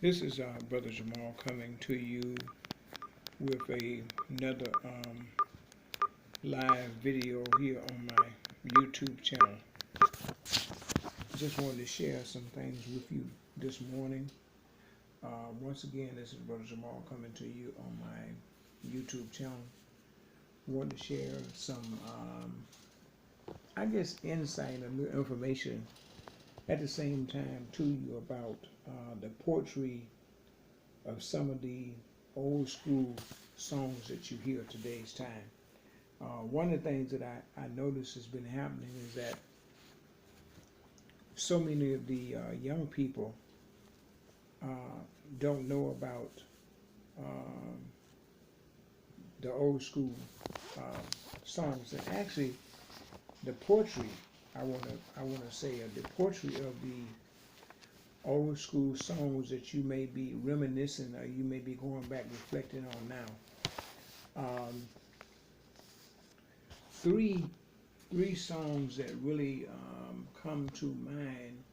This is Brother Jamal coming to you with another live video here on my YouTube channel. Just wanted to share some things with you this morning. Once again, this is Brother Jamal coming to you on my YouTube channel. Wanted to share some, insight and information at the same time to you about the poetry of some of the old school songs that you hear today's time. One of the things that I noticed has been happening is that so many of the young people don't know about the old school songs. And actually, the poetry, I wanna say, the poetry of the old school songs that you may be reminiscing or you may be going back reflecting on now. Three songs that really come to mind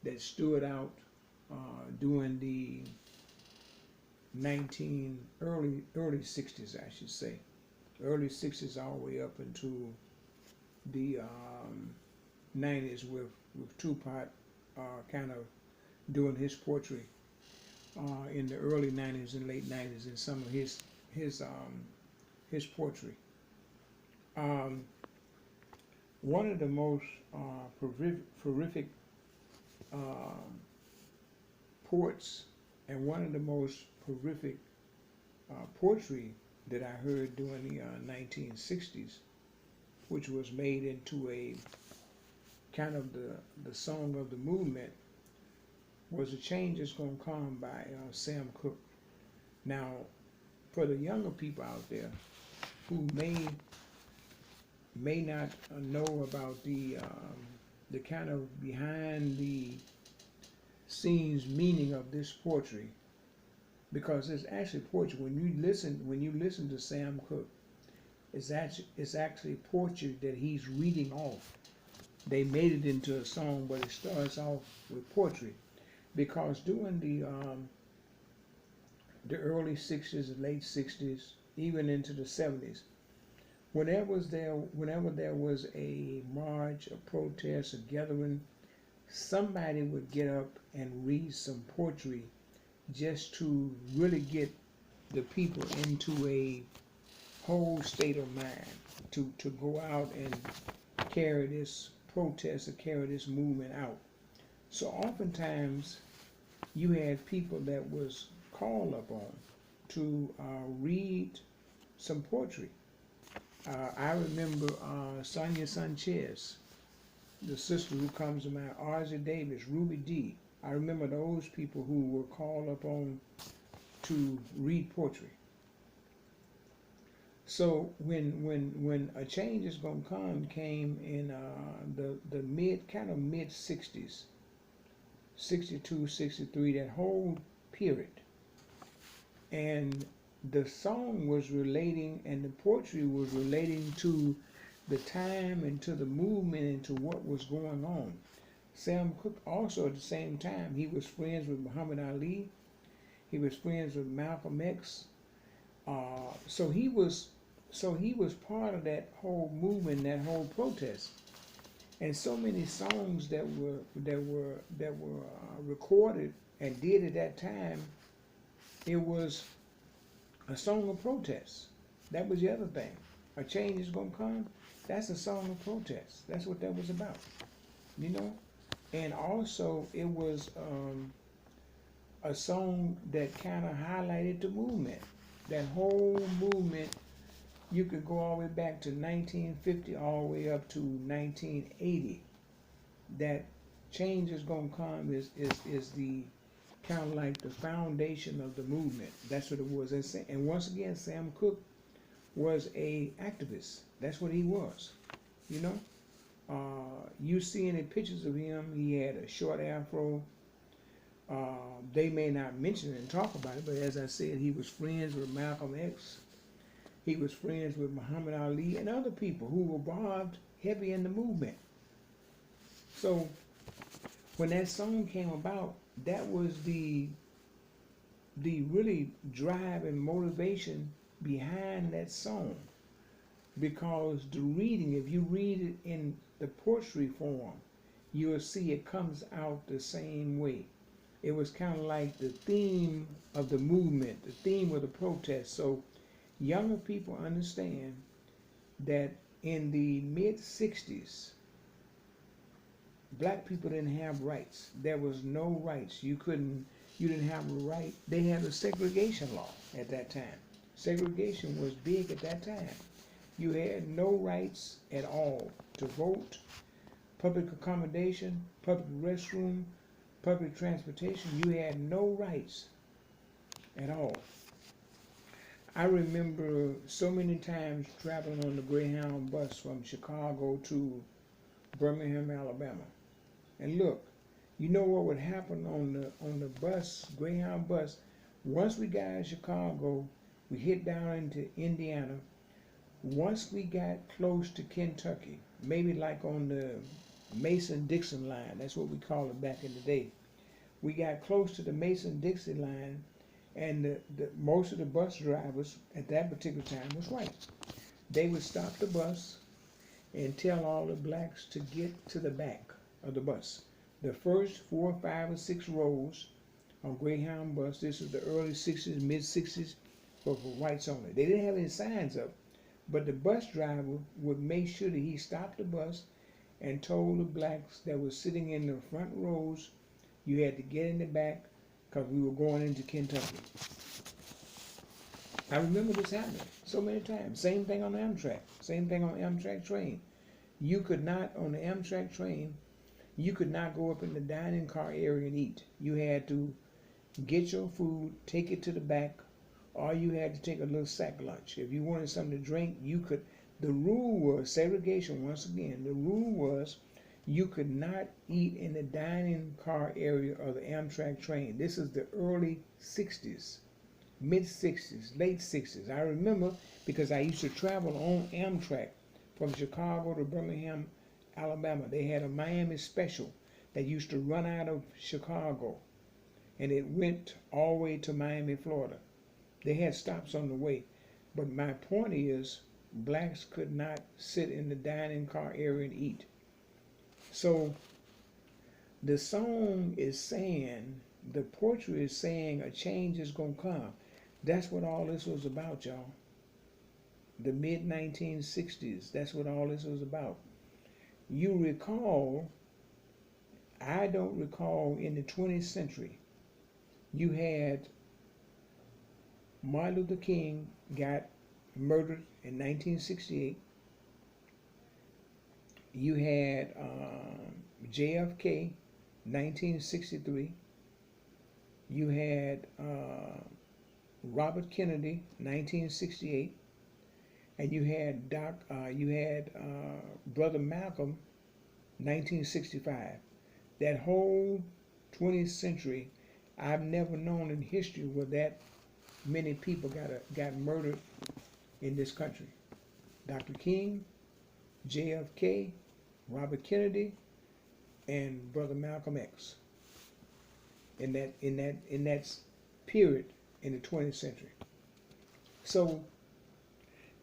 that stood out during the early 60s, I should say, early 60s all the way up into the 90s with Tupac kind of doing his poetry in the early 90s and late 90s in some of his poetry. One of the most prolific poets and one of the most prolific poetry that I heard during the 1960s, which was made into a kind of the song of the movement, was "A Change Is Gonna Come" by Sam Cook. Now, for the younger people out there who may not know about the kind of behind the scenes meaning of this poetry, because it's actually poetry. When you listen to Sam Cook, it's actually poetry that he's reading off. They made it into a song, but it starts off with poetry, because during the early 60s, the late 60s, even into the 70s, whenever there was a march, a protest, a gathering, somebody would get up and read some poetry just to really get the people into a whole state of mind to go out and carry this protest or carry this movement out. So oftentimes you had people that was called upon to read some poetry. I remember Sonia Sanchez, the sister who comes to mind, Arzie Davis, Ruby D. I remember those people who were called upon to read poetry. So when A Change Is Gonna Come came in the mid 60s, 62, 63, that whole period, and the song was relating and the poetry was relating to the time and to the movement and to what was going on. Sam Cooke also at the same time, he was friends with Muhammad Ali, he was friends with Malcolm X, so he was part of that whole movement, that whole protest. And so many songs that were recorded and did at that time, it was a song of protest. That was the other thing. A Change Is Gonna Come, that's a song of protest. That's what that was about, you know. And also it was a song that kind of highlighted the movement. That whole movement, you could go all the way back to 1950, all the way up to 1980. That change is gonna come is the kind of like the foundation of the movement. That's what it was. And once again, Sam Cooke was a activist. That's what he was. You know, you see any pictures of him, he had a short afro. They may not mention it and talk about it, but as I said, he was friends with Malcolm X. He was friends with Muhammad Ali and other people who were involved heavy in the movement. So when that song came about, that was the the really drive and motivation behind that song, because the reading, if you read it in the poetry form, you'll see it comes out the same way. It was kind of like the theme of the movement, the theme of the protest. So younger people understand that in the mid 60s, black people didn't have rights. There was no rights. You didn't have a right. They had a segregation law at that time. Segregation was big at that time. You had no rights at all to vote, public accommodation, public restroom, public transportation. You had no rights at all. I remember so many times traveling on the Greyhound bus from Chicago to Birmingham, Alabama. And look, you know what would happen on the bus, Greyhound bus? Once we got in Chicago, we hit down into Indiana. Once we got close to Kentucky, maybe like on the Mason-Dixon line, that's what we called it back in the day. We got close to the Mason-Dixon line, and most of the bus drivers at that particular time was white. They would stop the bus and tell all the blacks to get to the back of the bus. The first 4, 5, or 6 rows on Greyhound bus, this is the early 60s, mid 60s, were for whites only. They didn't have any signs up, but the bus driver would make sure that he stopped the bus and told the blacks that were sitting in the front rows, you had to get in the back because we were going into Kentucky. I remember this happening so many times. Same thing on the Amtrak. Same thing on the Amtrak train. You could not, on the Amtrak train, you could not go up in the dining car area and eat. You had to get your food, take it to the back, or you had to take a little sack lunch. If you wanted something to drink, you could. The rule was segregation, once again. The rule was you could not eat in the dining car area of the Amtrak train. This is the early 60s, mid 60s, late 60s. I remember because I used to travel on Amtrak from Chicago to Birmingham, Alabama. They had a Miami special that used to run out of Chicago, and it went all the way to Miami, Florida. They had stops on the way. But my point is, blacks could not sit in the dining car area and eat. So the song is saying, the poetry is saying a change is going to come. That's what all this was about, y'all. The mid 1960s, that's what all this was about. You recall, I don't recall, in the 20th century, you had Martin Luther King got murdered in 1968. You had JFK, 1963. You had Robert Kennedy, 1968, and you had Brother Malcolm, 1965. That whole 20th century, I've never known in history where that many people got murdered in this country. Dr. King, JFK, Robert Kennedy, and Brother Malcolm X. In that period in the 20th century. So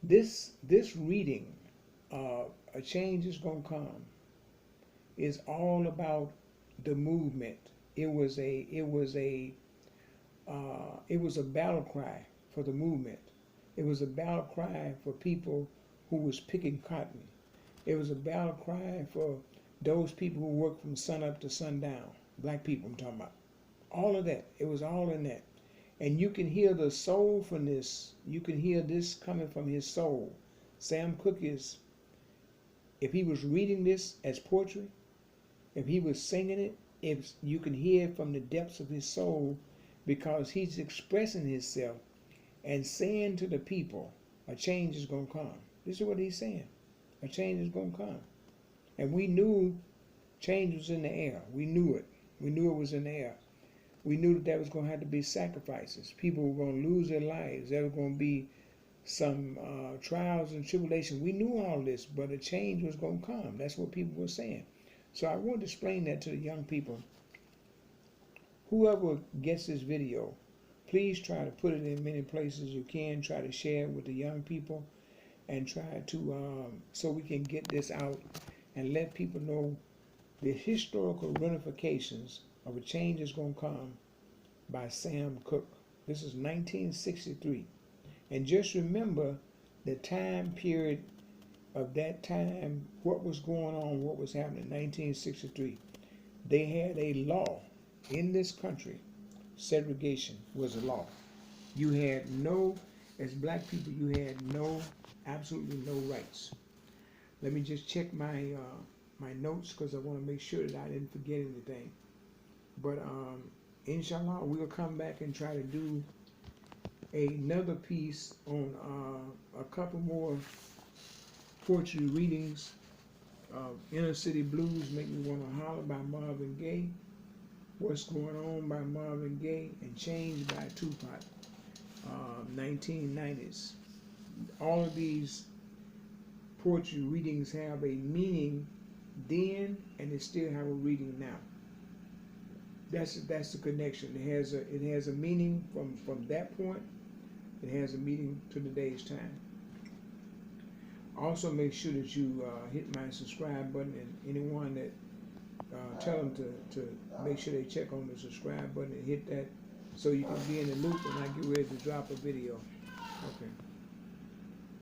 this reading, A Change is Gonna Come, is all about the movement. It was a battle cry for the movement. It was a battle cry for people who was picking cotton. It was a battle cry for those people who work from sun up to sundown. Black people I'm talking about. All of that. It was all in that. And you can hear the soulfulness. You can hear this coming from his soul. Sam Cooke is, if he was reading this as poetry, if he was singing it, if you can hear it from the depths of his soul, because he's expressing himself and saying to the people, a change is going to come. This is what he's saying. A change is going to come. And we knew change was in the air. We knew it. We knew it was in the air. We knew that there was going to have to be sacrifices. People were going to lose their lives. There were going to be some trials and tribulations. We knew all this, but a change was going to come. That's what people were saying. So I want to explain that to the young people. Whoever gets this video, please try to put it in many places you can. Try to share it with the young people, and try to so we can get this out and let people know the historical ramifications of a change is going to come by Sam Cook. This is 1963. And just remember the time period of that time, what was going on, what was happening in 1963. They had a law in this country. Segregation was a law. You had no, as black people, you had no, absolutely no rights. Let me just check my my notes because I want to make sure that I didn't forget anything. But inshallah, we'll come back and try to do another piece on a couple more poetry readings. Inner City Blues Make Me Want to Holler by Marvin Gaye, What's Going On by Marvin Gaye, and Change by Tupac, 1990s. All of these poetry readings have a meaning then, and they still have a reading now. That's the connection. It has a meaning from that point. It has a meaning to today's time. Also, make sure that you hit my subscribe button, and anyone that tell them to make sure they check on the subscribe button and hit that so you can be in the loop when I get ready to drop a video. Okay.